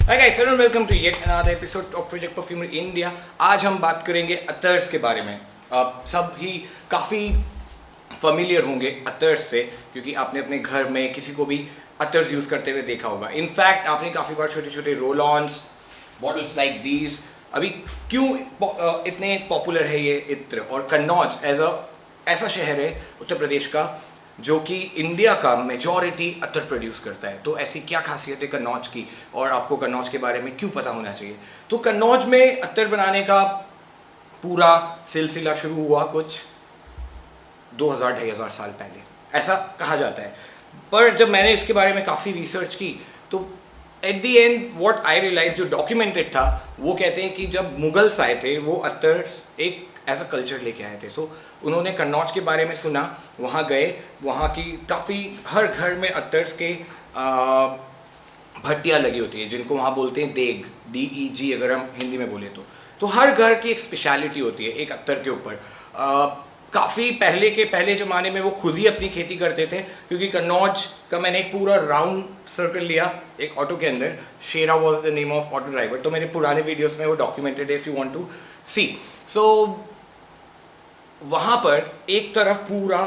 Hi guys, and welcome to yet another episode of Project Perfumer India. आज हम बात करेंगे अतर्स के बारे में। आप सब ही काफ़ी familiar होंगे अतर्स से, क्योंकि आपने अपने घर में किसी को भी अतर्स यूज़ करते हुए देखा होगा। इनफैक्ट आपने काफ़ी बार छोटे छोटे रोल ऑन्स, बॉटल्स लाइक दीज अभी क्यों इतने पॉपुलर है ये इत्र। और कन्नौज ऐसा शहर है उत्तर प्रदेश का जो कि इंडिया का मेजॉरिटी अत्तर प्रोड्यूस करता है। तो ऐसी क्या खासियत है कन्नौज की, और आपको कन्नौज के बारे में क्यों पता होना चाहिए। तो कन्नौज में अत्तर बनाने का पूरा सिलसिला शुरू हुआ कुछ 2000-2500 साल पहले, ऐसा कहा जाता है। पर जब मैंने इसके बारे में काफ़ी रिसर्च की तो at the end what I realise, जो डॉक्यूमेंटेड था, वो कहते हैं कि जब मुगल्स आए थे वो अत्तर एक ऐसा कल्चर लेके आए थे। सो उन्होंने कन्नौज के बारे में सुना, वहाँ गए, वहाँ की काफ़ी हर घर में अत्तर्स के भट्टियाँ लगी होती है, जिनको वहाँ बोलते हैं देग, DEG अगर हम हिंदी में बोले तो हर घर की एक स्पेशलिटी होती है एक अत्तर के ऊपर। काफ़ी पहले ज़माने में वो खुद ही अपनी खेती करते थे, क्योंकि कन्नौज का मैंने एक पूरा राउंड सर्कल लिया एक ऑटो के अंदर। Shera was the name of auto driver. तो मेरे पुराने वीडियोस में वो डॉक्यूमेंटेड है, if you want to see. So वहाँ पर एक तरफ पूरा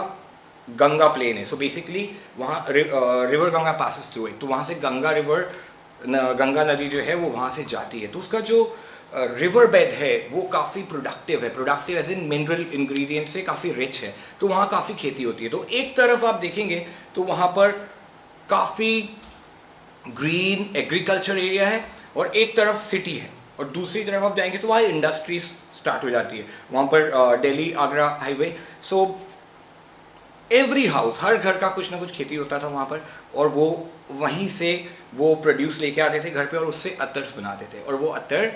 गंगा प्लेन है। सो बेसिकली वहाँ रिवर गंगा पासिस थ्रू है, तो वहाँ से गंगा नदी जो है वो वहाँ से जाती है। तो उसका जो रिवर बेड है वो काफ़ी प्रोडक्टिव है, productive as in mineral ingredient से काफ़ी रिच है। तो वहाँ काफ़ी खेती होती है। तो एक तरफ आप देखेंगे तो वहाँ पर काफ़ी ग्रीन एग्रीकल्चर एरिया है, और एक तरफ सिटी है, और दूसरी तरफ आप जाएंगे तो वहाँ इंडस्ट्रीज स्टार्ट हो जाती है। वहाँ पर Delhi Agra highway. So every house, हर घर का कुछ ना कुछ खेती होता था वहाँ पर, और वो वहीं से वो प्रोड्यूस लेके आते थे घर पे, और उससे अत्तर्स बनाते थे, और वो अत्तर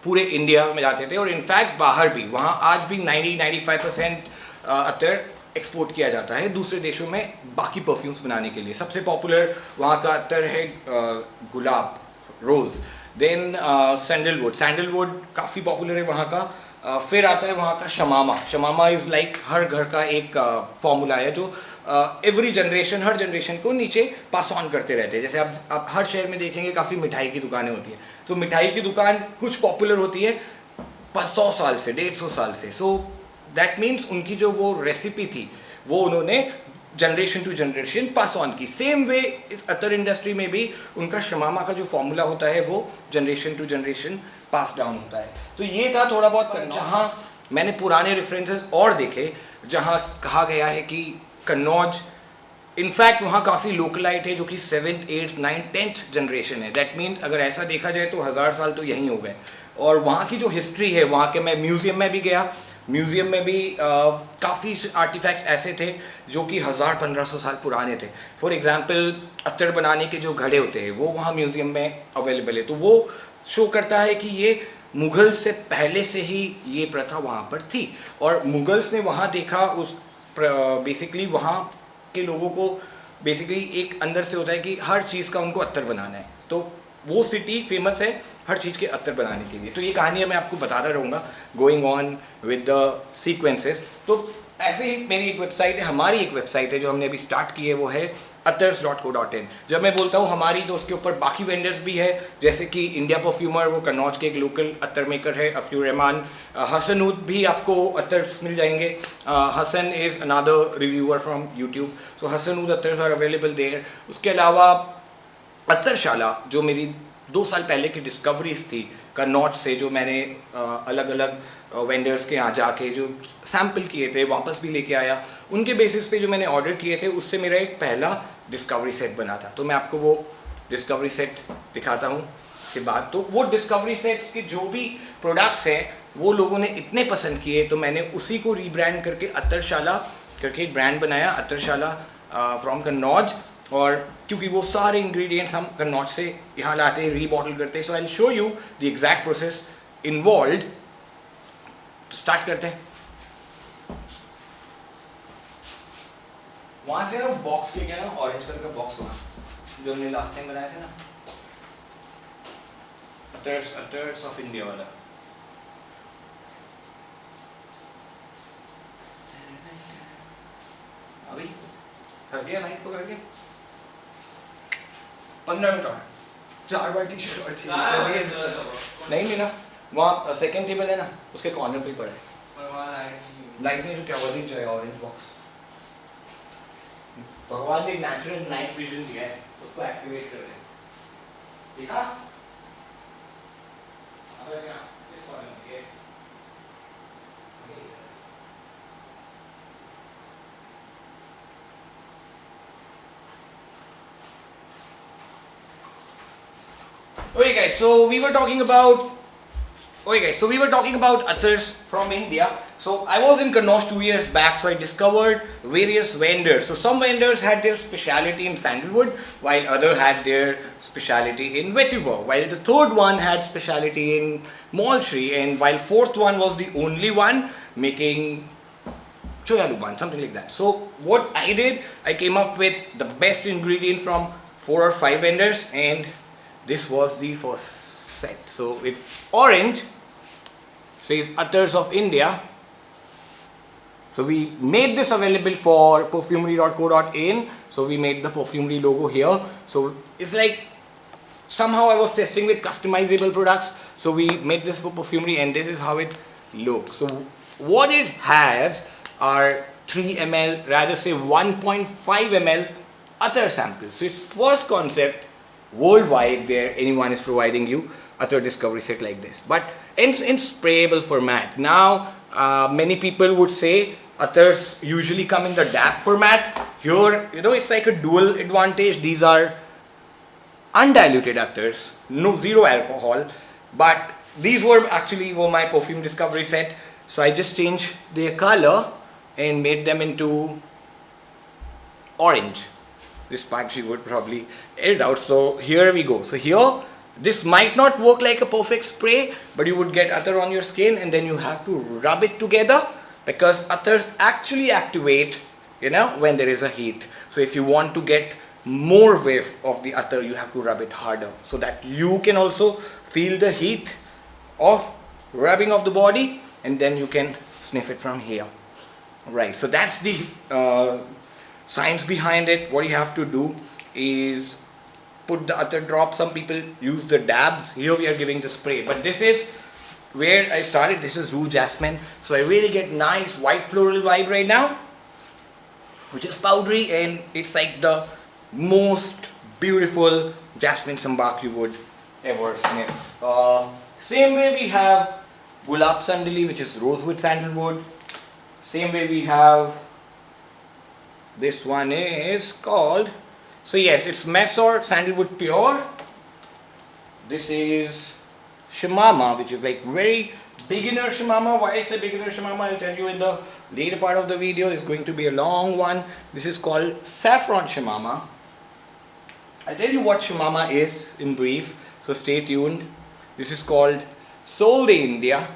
पूरे इंडिया में जाते थे, और इनफैक्ट बाहर भी। वहाँ आज भी 90-95% अत्तर एक्सपोर्ट किया जाता है दूसरे देशों में बाकी परफ्यूम्स बनाने के लिए। सबसे पॉपुलर वहाँ का अत्तर है गुलाब, रोज़। देन सैंडलवुड काफ़ी पॉपुलर है वहाँ का। फिर आता है वहाँ का शमामा इज़ लाइक हर घर का एक फॉर्मूला है जो एवरी जनरेशन, हर जनरेशन को नीचे पास ऑन करते रहते हैं। जैसे आप हर शहर में देखेंगे काफ़ी मिठाई की दुकानें होती हैं, तो मिठाई की दुकान कुछ पॉपुलर होती है 100 साल से, 150 साल से। सो दैट मीन्स उनकी जो वो रेसिपी थी वो उन्होंने generation to generation pass on की। सेम वे अतर इंडस्ट्री में भी उनका शमामा का जो फॉर्मूला होता है वो generation to generation pass down होता है। तो ये था थोड़ा बहुत। जहाँ मैंने पुराने रेफरेंसेस और देखे जहाँ कहा गया है कि कन्नौज इनफैक्ट वहाँ काफ़ी लोकलाइट है, जो कि 7th 8th 9th 10th generation है। दैट मीन्स अगर ऐसा देखा जाए तो 1000 साल तो यहीं हो गए। और वहाँ की जो हिस्ट्री है, वहाँ के मैं म्यूज़ियम में भी गया, म्यूज़ियम में भी काफ़ी आर्टिफैक्ट ऐसे थे जो कि 1000-1500 साल पुराने थे। फॉर एग्जांपल अत्तर बनाने के जो घड़े होते हैं वो वहाँ म्यूज़ियम में अवेलेबल है। तो वो शो करता है कि ये मुग़ल से पहले से ही ये प्रथा वहाँ पर थी, और मुग़ल्स ने वहाँ देखा उस बेसिकली वहाँ के लोगों को बेसिकली एक अंदर से होता है कि हर चीज़ का उनको अत्तर बनाना है। तो वो सिटी फेमस है हर चीज़ के अत्तर बनाने के लिए। तो ये कहानियाँ मैं आपको बताता रहूँगा going on with the sequences. तो ऐसे ही मेरी एक वेबसाइट है, हमारी एक वेबसाइट है जो हमने अभी स्टार्ट की है, वो है attars.co.in। जब मैं बोलता हूँ हमारी, तो उसके ऊपर बाकी वेंडर्स भी है, जैसे कि इंडिया परफ्यूमर, वो कन्नौज के एक लोकल अत्तर मेकर है, अफ्यूर रहमान। हसनूद भी आपको अत्तर्स मिल जाएंगे। Hasan is another reviewer from YouTube. So हसनूद अत्तर्स आर अवेलेबल देयर। उसके अलावा अत्तरशाला, जो मेरी 2 साल पहले की डिस्कवरीज थी कन्नौज से, जो मैंने अलग अलग वेंडर्स के यहाँ जाके जो सैम्पल किए थे वापस भी लेके आया, उनके बेसिस पे जो मैंने ऑर्डर किए थे उससे मेरा एक पहला डिस्कवरी सेट बना था। तो मैं आपको वो डिस्कवरी सेट दिखाता हूँ के बाद। तो वो डिस्कवरी सेट्स के जो भी प्रोडक्ट्स हैं वो लोगों ने इतने पसंद किए, तो मैंने उसी को रीब्रांड करके अत्तरशाला करके एक ब्रांड बनाया, अत्तरशाला फ्रॉम कन्नौज। और क्योंकि वो सारे इंग्रेडिएंट्स हम कन्नौज से यहाँ लाते हैं, रीबॉटल करते हैं। So I will show you the exact process involved. तो स्टार्ट करते हैं। वहां से ना बॉक्स लेके आना, ऑरेंज कलर का बॉक्स वहाँ जो हमने लास्ट टाइम बनाया था ना, अटर्स ऑफ इंडिया वाला। अभी कर दिया लाइट पकड़ के 15 मिनट और। 4 बार टी शर्ट और चाहिए नहीं मिला। वहाँ सेकंड टेबल है ना, उसके कॉर्नर पे पड़ा है। लाइट नहीं तो क्या हुआ, दिख जाएगा ऑरेंज बॉक्स। भगवान ने नेचुरल नाइट विजन दिया है, उसको एक्टिवेट कर रहे हैं। देखा? Okay guys, so we were talking about others from India. So I was in Kannauj 2 years back, so I discovered various vendors. So some vendors had their speciality in sandalwood, while other had their speciality in vetiver, while the third one had speciality in Malshri, and while fourth one was the only one making choyaluban, something like that. So what I did, I came up with the best ingredient from 4 or 5 vendors, and this was the first set. So it orange says Attars of India. So we made this available for perfumery.co.in. So we made the perfumery logo here. So it's like somehow I was testing with customizable products. So we made this for perfumery, and this is how it looks. So what it has are 3 ml, rather say 1.5 ml Attar samples. So it's first concept worldwide where anyone is providing you Attar discovery set like this, but in sprayable format. Now many people would say Attars usually come in the DAP format. Here, you know, it's like a dual advantage. These are undiluted Attars, no, zero alcohol, but these were actually my perfume discovery set. So I just changed their color and made them into orange. This part she would probably edit out. So here we go. So here, this might not work like a perfect spray, but you would get Attar on your skin, and then you have to rub it together, because Attars actually activate, you know, when there is a heat. So if you want to get more whiff of the Attar, you have to rub it harder, so that you can also feel the heat of rubbing of the body, and then you can sniff it from here. Right, so that's the science behind it. What you have to do is put the Attar drop. Some people use the dabs. Here we are giving the spray, but this is where I started. This is Rue Jasmine. So I really get nice white floral vibe right now, which is powdery, and it's like the most beautiful jasmine sambac you would ever sniff. Same way we have Gulab Sandali, which is rosewood sandalwood. Same way we have, this one is called, so yes, it's Mesor Sandalwood Pure. This is Shimama, which is like very beginner Shimama. Why I say beginner Shimama, I'll tell you in the later part of the video. It's going to be a long one. This is called Saffron Shimama. I'll tell you what Shimama is in brief, so stay tuned. This is called Sol de India.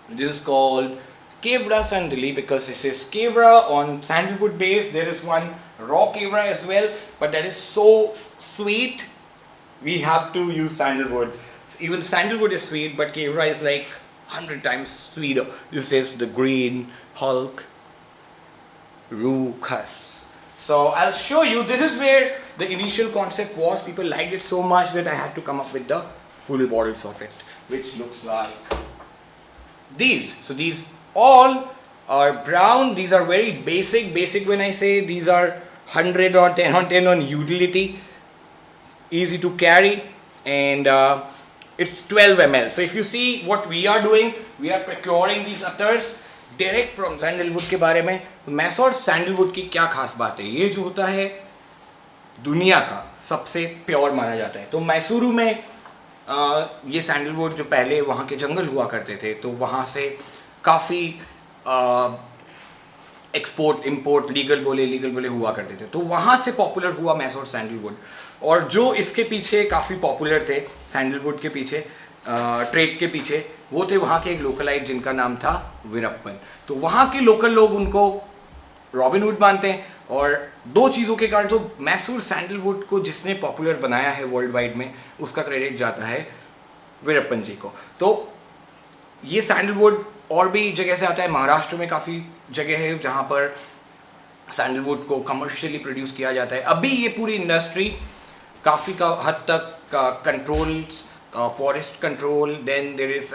This is called Kevra Sandali, because this is Kevra on sandalwood base. There is one raw Kevra as well, but that is so sweet, we have to use sandalwood. Even sandalwood is sweet, but Kevra is like 100 times sweeter. This is the Green Hulk Rue Khas. So I'll show you. This is where the initial concept was. People liked it so much that I had to come up with the full bottles of it, which looks like these. So these all are brown. These are very basic. Basic when I say, these are 100 or 10 on 10 on utility, easy to carry, and it's 12 ml. So if you see what we are doing, we are procuring these Attars direct from sandalwood. के बारे में Mysore sandalwood की क्या खास बात है, ये जो होता है दुनिया का सबसे प्योर माना जाता है। तो मैसूरू में ये सैंडलवुड जो पहले वहाँ के जंगल हुआ करते थे, तो वहाँ से काफ़ी एक्सपोर्ट इंपोर्ट लीगल बोले हुआ करते थे, तो वहाँ से पॉपुलर हुआ मैसूर सैंडलवुड। और जो इसके पीछे काफ़ी पॉपुलर थे सैंडलवुड के पीछे, ट्रेड के पीछे, वो थे वहाँ के एक लोकलाइट जिनका नाम था वीरप्पन। तो वहाँ के लोकल लोग उनको रॉबिनहुड मानते हैं, और दो चीज़ों के कारण तो मैसूर सैंडलवुड को जिसने पॉपुलर बनाया है वर्ल्ड वाइड में, उसका क्रेडिट जाता है वीरप्पन जी को। तो ये सैंडलवुड और भी जगह से आता है। महाराष्ट्र में काफ़ी जगह है जहाँ पर सैंडलवुड को कमर्शियली प्रोड्यूस किया जाता है। अभी ये पूरी इंडस्ट्री काफ़ी का हद तक control, forest control, then there is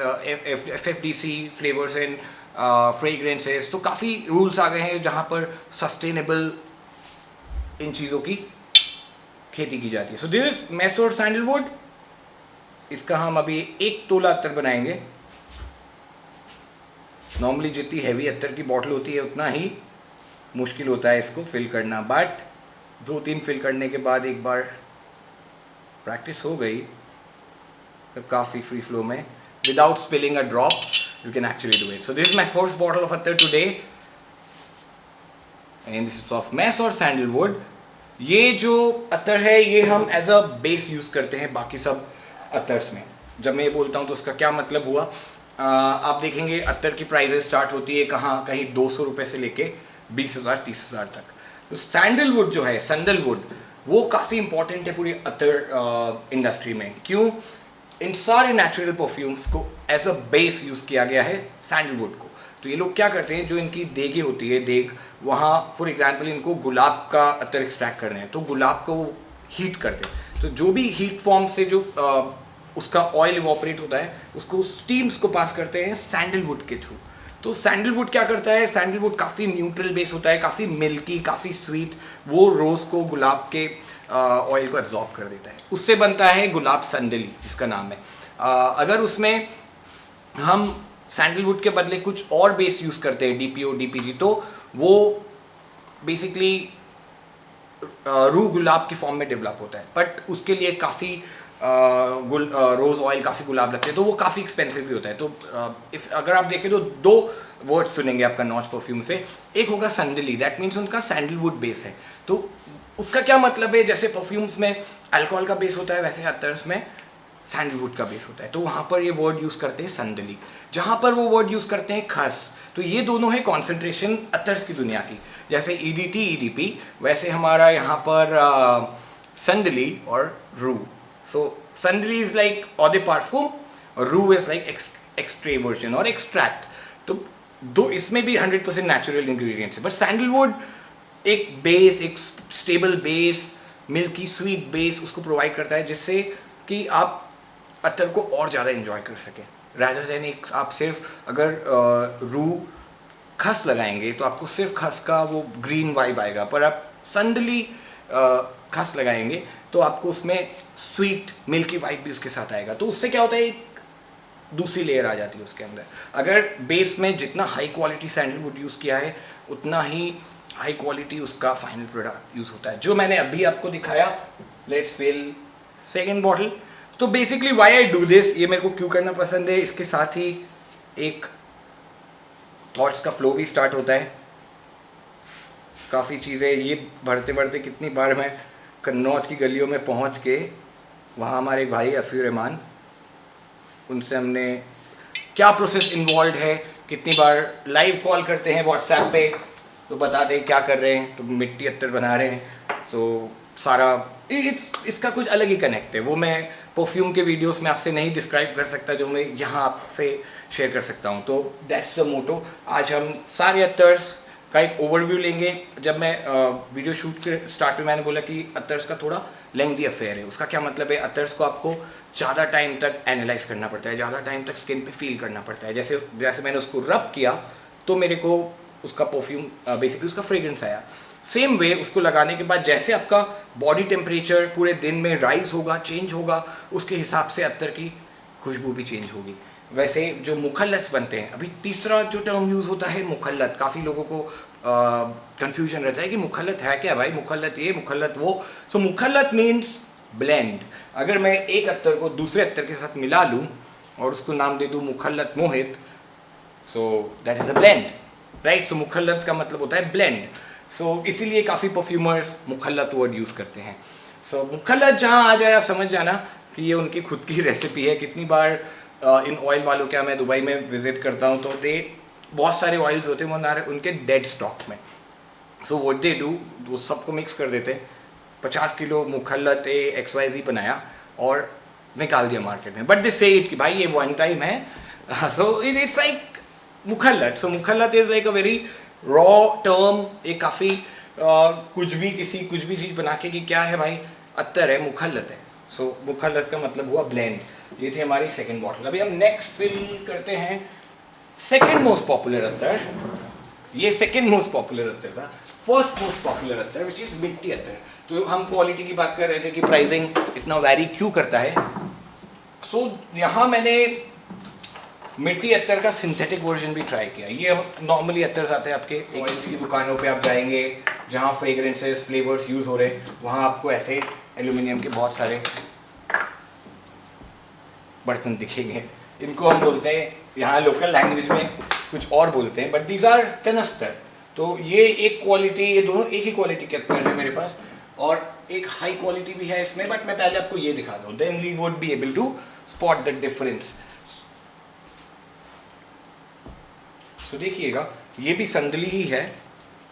FFDC flavours and fragrances, तो काफ़ी रूल्स आ गए हैं जहाँ पर सस्टेनेबल इन चीज़ों की खेती की जाती है। सो दिस इज मैसूर सैंडलवुड। इसका हम अभी 1 तोला अत्तर बनाएंगे। नॉर्मली जितनी हैवी अत्तर की बॉटल होती है उतना ही मुश्किल होता है इसको फिल करना, बट 2-3 फिल करने के बाद एक बार प्रैक्टिस हो गई तो काफ़ी फ्री फ्लो में without spilling a drop you can actually do it. So this is my first bottle of Attar today and this is of Mysore sandalwood. ये जो अत्तर है ये हम एज अ बेस यूज़ करते हैं बाकी सब अत्तर्स में। जब मैं ये बोलता हूँ तो उसका क्या मतलब हुआ, आप देखेंगे अत्तर की प्राइजेस स्टार्ट होती है कहाँ, कहीं 200 रुपये से लेके 20,000 30,000 तक। तो सैंडलवुड जो है, सैंडलवुड, वो काफ़ी इंपॉर्टेंट है पूरी अत्तर इंडस्ट्री में। क्यों? इन सारे नेचुरल परफ्यूम्स को एज अ बेस यूज़ किया गया है सैंडलवुड को। तो ये लोग क्या करते हैं, जो इनकी देगे होती है, देग, वहाँ फॉर एग्जांपल इनको गुलाब का अत्तर एक्सट्रैक्ट करना है तो गुलाब को वो हीट करते हैं। तो जो भी हीट फॉर्म से जो उसका ऑयल इवोपरेट होता है उसको स्टीम्स को पास करते हैं सैंडलवुड के थ्रू। तो सैंडलवुड क्या करता है, सैंडलवुड काफ़ी न्यूट्रल बेस होता है, काफ़ी मिल्की, काफ़ी स्वीट, वो रोज़ को, गुलाब के ऑयल को एब्जॉर्ब कर देता है। उससे बनता है गुलाब संदली जिसका नाम है। अगर उसमें हम सैंडलवुड के बदले कुछ और बेस यूज़ करते हैं, DPO DPG, तो वो बेसिकली रूह गुलाब की फॉर्म में डेवलप होता है, बट उसके लिए काफ़ी रोज़ ऑयल, काफ़ी गुलाब लगते हैं, तो वो काफ़ी एक्सपेंसिव भी होता है। तो अगर आप देखें तो 2 वर्ड सुनेंगे आपका नॉच परफ्यूम से, एक होगा संदली, दैट मीन्स उनका सैंडलवुड बेस है। तो उसका क्या मतलब है, जैसे परफ्यूम्स में अल्कोहल का बेस होता है वैसे अत्तर्स में सैंडलवुड का बेस होता है। तो वहाँ पर ये वर्ड यूज़ करते हैं संदली, जहाँ पर वो वर्ड यूज़ करते हैं खस। तो ये दोनों है कॉन्सेंट्रेशन अत्तर्स की दुनिया की। जैसे EDT EDP, वैसे हमारा यहाँ पर संदली और रू। सो संदली इज लाइक ऑ द पारफ्यूम और रू इज लाइक एक्सट्रेवर्जन और एक्सट्रैक्ट। तो दो इसमें भी 100% नेचुरल इंग्रेडिएंट्स है, बट सैंडलवुड एक बेस, एक stable base, milky sweet base उसको प्रोवाइड करता है, जिससे कि आप अत्तर को और ज़्यादा एंजॉय कर सकें। रैदर देन एक आप सिर्फ अगर रू खस लगाएंगे तो आपको सिर्फ खस का वो ग्रीन वाइब आएगा, पर आप संदली खस लगाएंगे तो आपको उसमें स्वीट मिल्की वाइब भी उसके साथ आएगा। तो उससे क्या होता है, एक दूसरी लेयर आ जाती है उसके अंदर। अगर बेस में जितना हाई क्वालिटी सैंडलवुड यूज़ किया है उतना ही हाई क्वालिटी उसका फाइनल प्रोडक्ट यूज़ होता है, जो मैंने अभी आपको दिखाया। Let's fill second bottle. तो basically why I do this, ये मेरे को क्यों करना पसंद है, इसके साथ ही एक थॉट्स का फ्लो भी स्टार्ट होता है। काफ़ी चीज़ें ये बढ़ते बढ़ते कितनी बार मैं कन्नौज की गलियों में पहुंच के, वहाँ हमारे भाई अफी रहमान, उनसे हमने क्या प्रोसेस इन्वॉल्व है, कितनी बार लाइव कॉल करते हैं व्हाट्सएप पे तो बताते हैं क्या कर रहे हैं, तो मिट्टी अत्तर बना रहे हैं। तो सारा इसका कुछ अलग ही कनेक्ट है, वो मैं परफ्यूम के वीडियोस में आपसे नहीं डिस्क्राइब कर सकता जो मैं यहाँ आपसे शेयर कर सकता हूँ। तो दैट्स द मोटो। आज हम सारे अत्तर्स का एक ओवरव्यू लेंगे। जब मैं वीडियो शूट के स्टार्ट में मैंने बोला कि अत्तर्स का थोड़ा लेंथी अफेयर है, उसका क्या मतलब है, अत्तर्स को आपको ज़्यादा टाइम तक एनालाइज करना पड़ता है, ज़्यादा टाइम तक स्किन पे फील करना पड़ता है। जैसे जैसे मैंने उसको रब किया तो मेरे को उसका परफ्यूम बेसिकली उसका फ्रेग्रेंस आया। सेम वे उसको लगाने के बाद जैसे आपका बॉडी टेम्परेचर पूरे दिन में राइज होगा, चेंज होगा, उसके हिसाब से अत्तर की खुशबू भी चेंज होगी। वैसे जो मुखल्लत बनते हैं, अभी तीसरा जो टर्म यूज़ होता है मुखल्लत, काफ़ी लोगों को कंफ्यूजन रहता है कि मुखल्लत है क्या भाई, मुखल्लत ये मुखल्लत वो। सो मुखल्लत मीन्स ब्लेंड। अगर मैं एक अत्तर को दूसरे अत्तर के साथ मिला लूँ और उसको नाम दे दूँ मुखल्लत Mohit, so that is a blend, right. So मुखल्लत का मतलब होता है ब्लेंड। सो इसीलिए काफ़ी परफ्यूमर्स मुखल्लत वर्ड यूज़ करते हैं। सो मुखल्लत जहाँ आ जाए आप समझ जाना कि ये उनकी खुद की रेसिपी है। कितनी बार इन ऑयल वालों क्या, मैं दुबई में विजिट करता हूँ तो बहुत सारे ऑयल्स होते हैं उनके डेड स्टॉक में। सो व्हाट दे डू, वो सबको मिक्स कर देते हैं। 50 किलो मुखल्लत XYZ बनाया और निकाल दिया मार्केट में, बट दे से इट कि भाई ये वन टाइम है। सो इट्स लाइक मुखल्लत। सो मुखल्लत is like a very raw term, एक काफ़ी कुछ भी चीज़ बना के कि क्या है भाई, अत्तर है, मुखल्लत है। सो मुखल्लत का मतलब हुआ ब्लेंड। ये थी हमारी सेकंड बॉटल। अभी हम नेक्स्ट फिल करते हैं सेकंड मोस्ट पॉपुलर अत्तर। ये सेकंड मोस्ट पॉपुलर अत्तर था। First most popular Attar which is मिट्टी अत्तर। तो हम क्वालिटी की बात कर रहे थे कि प्राइसिंग इतना वैरी क्यों करता है। सो यहाँ मैंने मिट्टी अत्तर का सिंथेटिक वर्जन भी ट्राई किया। ये नॉर्मली अत्तर आते हैं आपके ऑयल्स की दुकानों पे आप जाएंगे जहाँ फ्रेग्रेंसेस फ्लेवर्स यूज़ हो रहे हैं, वहाँ आपको ऐसे एल्यूमिनियम के बहुत सारे बर्तन दिखेंगे। इनको हम बोलते हैं यहाँ लोकल लैंग्वेज में कुछ और बोलते हैं, बट दीज आर कनस्तर। तो ये एक क्वालिटी, ये दोनों एक ही क्वालिटी के अत्तर है मेरे पास, और एक हाई क्वालिटी भी है इसमें, बट मैं पहले आपको ये दिखा दूँ, then we would be able to spot the difference. So देखिएगा ये भी संदली ही है।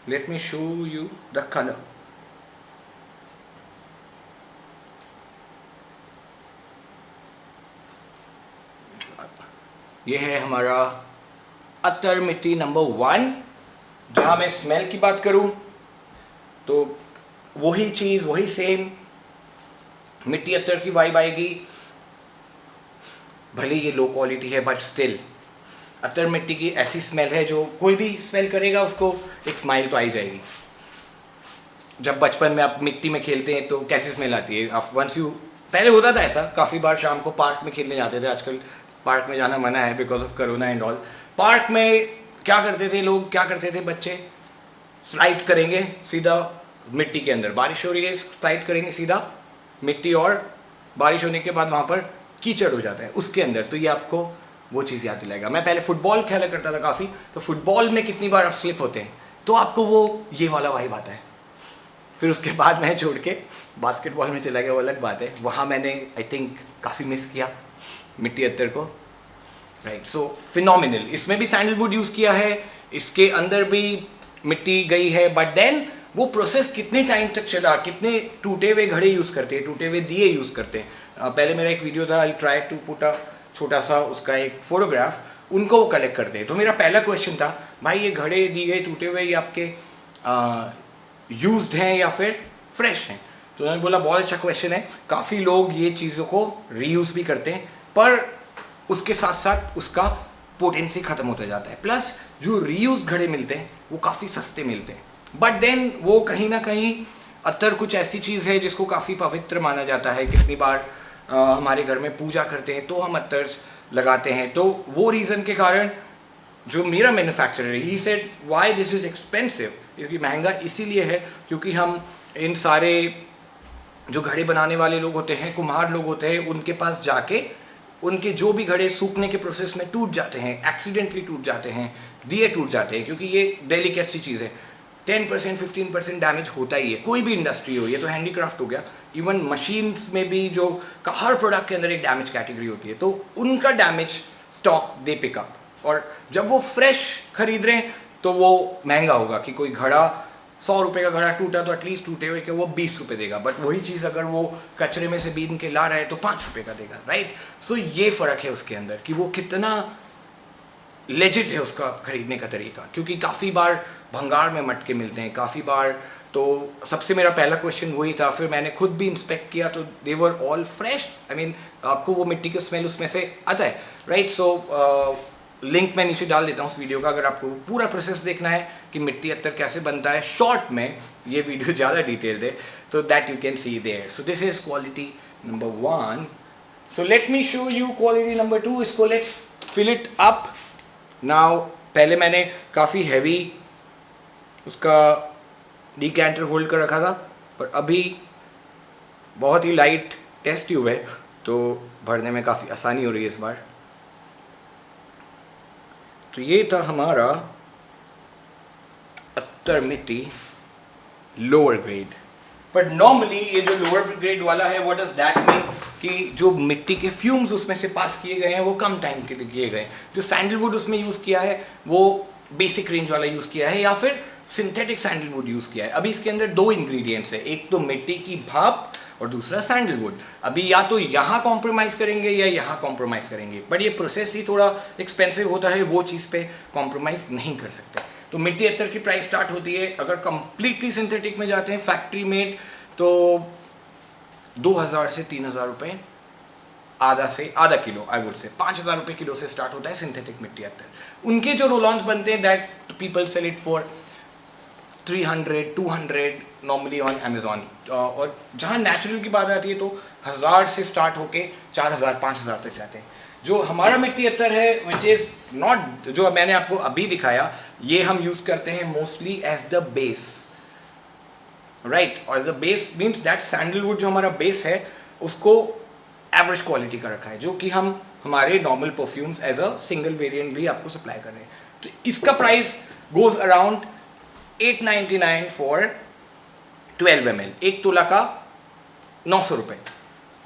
Let me show you the colour. ये है हमारा अत्तर मिट्टी नंबर 1। जहाँ मैं स्मेल की बात करूँ तो वही चीज़, वही सेम मिट्टी अत्तर की वाइब आएगी। भले ये लो क्वालिटी है बट स्टिल अत्तर मिट्टी की ऐसी स्मेल है जो कोई भी स्मेल करेगा उसको एक स्माइल तो आ ही जाएगी। जब बचपन में आप मिट्टी में खेलते हैं तो कैसी स्मेल आती है। आप वंस यू, पहले होता था ऐसा, काफ़ी बार शाम को पार्क में खेलने जाते थे। आजकल पार्क में जाना मना है because of corona and all. Park में क्या करते थे लोग, क्या करते थे बच्चे, स्लाइड करेंगे सीधा मिट्टी के अंदर। बारिश हो रही है, स्लाइड करेंगे सीधा मिट्टी, और बारिश होने के बाद वहाँ पर कीचड़ हो जाता है उसके अंदर। तो ये आपको वो चीज़ याद दिलाएगा। मैं पहले फुटबॉल खेला करता था काफ़ी, तो फुटबॉल में कितनी बार आप स्लिप होते हैं तो आपको वो ये वाला वाइब आता है। फिर उसके बाद मैं छोड़ के बास्केटबॉल में चला गया, वो अलग बात है। वहाँ मैंने आई थिंक काफ़ी मिस किया मिट्टी अत्तर को, राइट। सो फिनोमिनल। इसमें भी सैंडलवुड यूज़ किया है, इसके अंदर भी मिट्टी गई है, बट देन वो प्रोसेस कितने टाइम तक चला, कितने टूटे हुए घड़े यूज़ करते हैं, टूटे हुए दिए यूज़ करते हैं। पहले मेरा एक वीडियो था, I try to put a छोटा सा उसका एक फोटोग्राफ, उनको वो कलेक्ट करते हैं। तो मेरा पहला क्वेश्चन था, भाई ये घड़े दिए टूटे हुए ये आपके यूज्ड हैं या फिर फ्रेश हैं? तो उन्होंने बोला बहुत अच्छा क्वेश्चन है, काफ़ी लोग ये चीज़ों को रीयूज़ भी करते हैं, पर उसके साथ साथ उसका पोटेंसी ख़त्म होता जाता है। प्लस जो रीयूज घड़े मिलते हैं वो काफ़ी सस्ते मिलते हैं, बट देन वो कहीं ना कहीं अत्तर कुछ ऐसी चीज़ है जिसको काफ़ी पवित्र माना जाता है। कितनी बार हमारे घर में पूजा करते हैं तो हम अत्तर लगाते हैं। तो वो रीज़न के कारण जो मेरा manufacturer he said why this is expensive, क्योंकि महंगा इसीलिए है क्योंकि हम इन सारे जो घड़े बनाने वाले लोग होते हैं, कुम्हार लोग होते हैं, उनके पास जाके उनके जो भी घड़े सूखने के प्रोसेस में टूट जाते हैं, एक्सीडेंटली टूट जाते हैं, दिए टूट जाते हैं, क्योंकि ये डेलिकेट सी चीज़ है। 10% 15% डैमेज होता ही है, कोई भी इंडस्ट्री हो। ये तो हैंडीक्राफ्ट हो गया, इवन मशीन्स में भी जो हर प्रोडक्ट के अंदर एक डैमेज कैटेगरी होती है, तो उनका डैमेज स्टॉक दे पिकअप। और जब वो फ्रेश खरीद रहे हैं तो वो महंगा होगा कि कोई घड़ा 100 रुपये का घड़ा टूटा तो एटलीस्ट टूटे हुए के वो 20 रुपये देगा, बट वही चीज़ अगर वो कचरे में से बीन के ला रहा है तो 5 रुपये का देगा, राइट। सो ये फ़र्क है उसके अंदर कि वो कितना लेजिट है उसका खरीदने का तरीका, क्योंकि काफ़ी बार भंगार में मटके मिलते हैं, काफ़ी बार। तो सबसे मेरा पहला क्वेश्चन वही था। फिर मैंने खुद भी इंस्पेक्ट किया तो they were all fresh. I mean आपको वो मिट्टी का स्मेल उसमें से आता है, राइट। सो लिंक मैं नीचे डाल देता हूँ उस वीडियो का, अगर आपको पूरा प्रोसेस देखना है कि मिट्टी अत्तर कैसे बनता है शॉर्ट में, ये वीडियो ज़्यादा डिटेल्ड है, तो that you can see there. So this is quality number 1। So let me show you quality number 2। इसको let's fill it up now. पहले मैंने काफ़ी हैवी उसका डिकैंटर होल्ड कर रखा था, पर अभी बहुत ही लाइट टेस्ट ट्यूब है तो भरने में काफ़ी आसानी हो रही है इस बार। तो ये था हमारा अत्तर मिट्टी लोअर ग्रेड। बट नॉर्मली ये जो लोअर ग्रेड वाला है, व्हाट डज दैट मीन, कि जो मिट्टी के फ्यूम्स उसमें से पास किए गए हैं वो कम टाइम के लिए किए गए हैं। जो सैंडलवुड उसमें यूज़ किया है वो बेसिक रेंज वाला यूज़ किया है, या फिर सिंथेटिक सैंडलवुड यूज़ किया है। अभी इसके अंदर 2 इंग्रेडिएंट्स है, एक तो मिट्टी की भाप और दूसरा सैंडलवुड। अभी या तो यहाँ कॉम्प्रोमाइज़ करेंगे या यहाँ कॉम्प्रोमाइज़ करेंगे, बट ये प्रोसेस ही थोड़ा एक्सपेंसिव होता है, वो चीज़ पे कॉम्प्रोमाइज़ नहीं कर सकते। तो मिट्टी अत्तर की प्राइस स्टार्ट होती है, अगर कंप्लीटली सिंथेटिक में जाते हैं फैक्ट्री मेड, तो 2,000 से 3,000 रुपये, आधा से आधा किलो, आई वुड से 5,000 रुपये किलो से स्टार्ट होता है सिंथेटिक मिट्टी अत्तर। उनके जो रोलॉन्स बनते हैं that people sell it for 300 200 normally on Amazon. और जहाँ नेचुरल की बात आती है तो 1,000 से स्टार्ट होके 4,000 5,000 तक जाते हैं। जो हमारा मिट्टी अत्तर है विच इज़ नॉट, जो मैंने आपको अभी दिखाया, ये हम यूज़ करते हैं mostly as the base, right. और the base means that sandalwood जो हमारा बेस है उसको एवरेज क्वालिटी का रखा है, जो कि हम हमारे normal perfumes as a single variant भी आपको सप्लाई कर रहे हैं। तो इसका price goes around 899 for 12 ml, 1 तोला का 900 रुपये।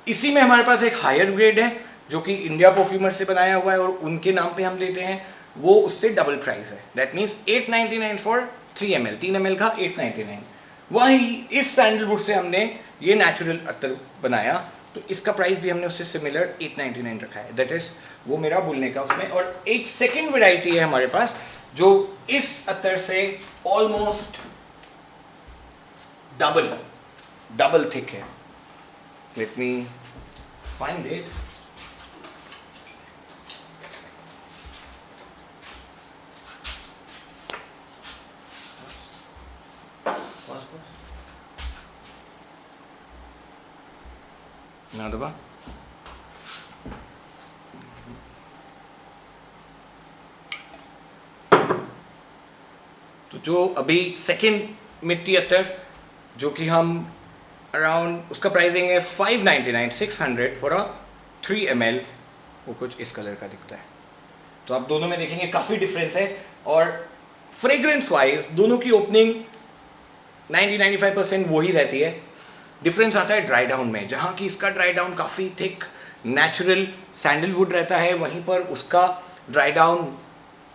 इसी में हमारे पास एक हायर ग्रेड है जो कि इंडिया परफ्यूमर से बनाया हुआ है और उनके नाम पे हम लेते हैं, वो उससे डबल प्राइस है। That means 899 for 3 ml, 3 ml का 899। वही इस सैंडलवुड से हमने ये नेचुरल अत्तर बनाया, तो इसका प्राइस भी हमने उससे सिमिलर 899 रखा है। दैट इज वो मेरा बोलने का उसमें। और एक सेकेंड वेराइटी है हमारे पास जो इस अत्तर से ऑलमोस्ट डबल थिक है। Let me find it. ना दबा। तो जो अभी सेकेंड मिट्टी अत्तर जो कि हम अराउंड उसका प्राइसिंग है 599 600 फॉर अ 3 ml, वो कुछ इस कलर का दिखता है। तो आप दोनों में देखेंगे काफ़ी डिफरेंस है। और फ्रेग्रेंस वाइज दोनों की ओपनिंग 90-95% वही रहती है। डिफरेंस आता है ड्राई डाउन में, जहाँ की इसका ड्राई डाउन काफ़ी थिक नेचुरल सैंडलवुड रहता है, वहीं पर उसका ड्राई डाउन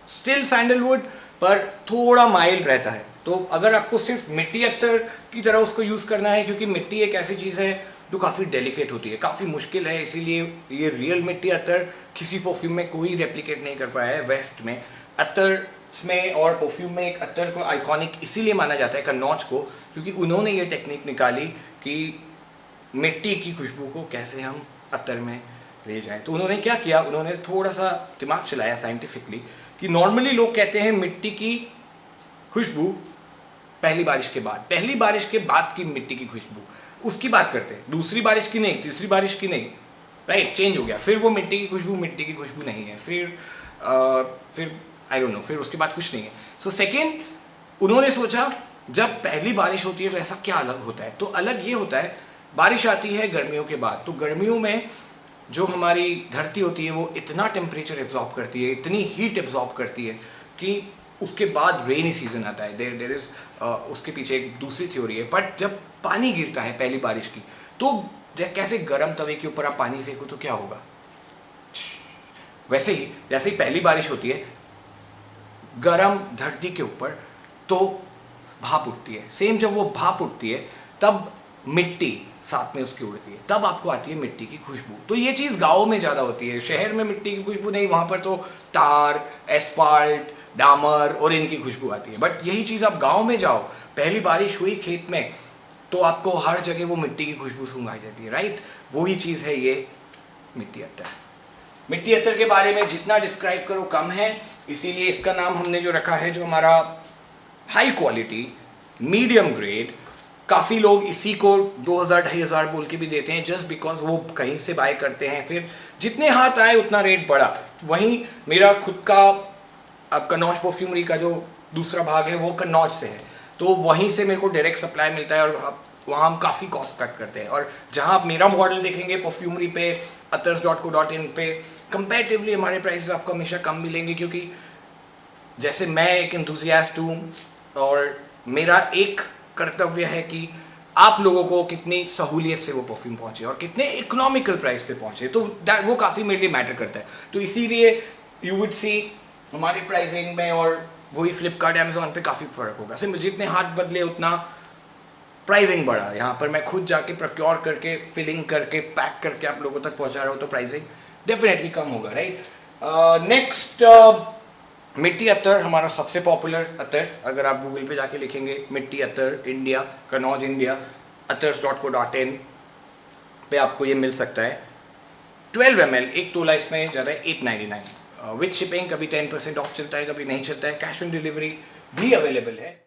स्टिल सैंडलवुड पर थोड़ा माइल्ड रहता है। तो अगर आपको सिर्फ मिट्टी अत्तर की तरह उसको यूज़ करना है, क्योंकि मिट्टी एक ऐसी चीज़ है जो काफ़ी डेलिकेट होती है, काफ़ी मुश्किल है, इसीलिए ये रियल मिट्टी अत्तर किसी परफ्यूम में कोई रेप्लिकेट नहीं कर पाया है वेस्ट में। अत्तर में और परफ्यूम में एक अत्तर को आइकॉनिक इसीलिए माना जाता है कन्नौज को, क्योंकि उन्होंने ये टेक्निक निकाली कि मिट्टी की खुशबू को कैसे हम अत्तर में ले जाएं। तो उन्होंने क्या किया, उन्होंने थोड़ा सा दिमाग चलाया साइंटिफिकली कि नॉर्मली लोग कहते हैं मिट्टी की खुशबू पहली बारिश के बाद की मिट्टी की खुशबू, उसकी बात करते हैं, दूसरी बारिश की नहीं, तीसरी बारिश की नहीं, राइट। चेंज हो गया, फिर वो मिट्टी की खुशबू नहीं है, फिर आई डोंट नो, फिर उसके बाद कुछ नहीं है। सो सेकेंड उन्होंने सोचा जब पहली बारिश होती है तो ऐसा क्या अलग होता है, तो अलग ये होता है, बारिश आती है गर्मियों के बाद, तो गर्मियों में जो हमारी धरती होती है वो इतना टेम्परेचर एब्जॉर्ब करती है, इतनी हीट एब्जॉर्ब करती है कि उसके बाद रेनी सीजन आता है। देर इज उसके पीछे एक दूसरी थ्योरी है। बट जब पानी गिरता है पहली बारिश की, तो कैसे गर्म तवे के ऊपर आप पानी फेंको तो क्या होगा, वैसे ही जैसे ही पहली बारिश होती है गर्म धरती के ऊपर तो भाप उठती है, सेम जब वो भाप उठती है तब मिट्टी साथ में उसकी उड़ती है, तब आपको आती है मिट्टी की खुशबू। तो ये चीज़ गाँव में ज़्यादा होती है, शहर में मिट्टी की खुशबू नहीं, वहाँ पर तो टार, एसफाल्ट, डामर और इनकी खुशबू आती है। बट यही चीज़ आप गांव में जाओ, पहली बारिश हुई खेत में तो आपको हर जगह वो मिट्टी की खुशबू सूंघाई जाती है, राइट। वही चीज़ है ये मिट्टी अत्तर। मिट्टी अत्तर के बारे में जितना डिस्क्राइब करो कम है, इसीलिए इसका नाम हमने जो रखा है, जो हमारा हाई क्वालिटी मीडियम ग्रेड, काफ़ी लोग इसी को 2,000-2,500 बोल के भी देते हैं, जस्ट बिकॉज वो कहीं से बाय करते हैं, फिर जितने हाथ आए उतना रेट बढ़ा। वहीं मेरा खुद का अब कन्नौज परफ्यूमरी का जो दूसरा भाग है वो कन्नौज से है, तो वहीं से मेरे को डायरेक्ट सप्लाई मिलता है और वहाँ हम काफ़ी कॉस्ट कट करते हैं। और जहाँ आप मेरा मॉडल देखेंगे परफ्यूमरी पे, attars.co.in पे, कंपैरेटिवली हमारे प्राइसेस आपको हमेशा कम मिलेंगे, क्योंकि जैसे मैं एक एंथुसियास्ट हूँ और मेरा एक कर्तव्य है कि आप लोगों को कितनी सहूलियत से वो परफ्यूम पहुँचे और कितने इकोनॉमिकल प्राइस पे पहुँचे, तो वो काफ़ी मेरे लिए मैटर करता है। तो इसीलिए यू वुड सी हमारी प्राइसिंग में और वही फ्लिपकार्ट अमेजोन पे काफ़ी फ़र्क होगा। सिर्फ जितने हाथ बदले उतना प्राइसिंग बढ़ा। यहाँ पर मैं खुद जाके प्रोक्योर करके, फिलिंग करके, पैक करके आप लोगों तक पहुँचा रहा हूँ, तो प्राइसिंग डेफिनेटली कम होगा, राइट। नेक्स्ट मिट्टी अत्तर हमारा सबसे पॉपुलर अत्तर, अगर आप गूगल पे जाके लिखेंगे मिट्टी अत्तर इंडिया, कन्नौज इंडिया, attars.co.in, पे आपको ये मिल सकता है 12 ml, 1 तोला इसमें जा रहा है 899 विथ शिपिंग। कभी 10% ऑफ चलता है, कभी नहीं चलता है। कैश ऑन डिलीवरी भी अवेलेबल है।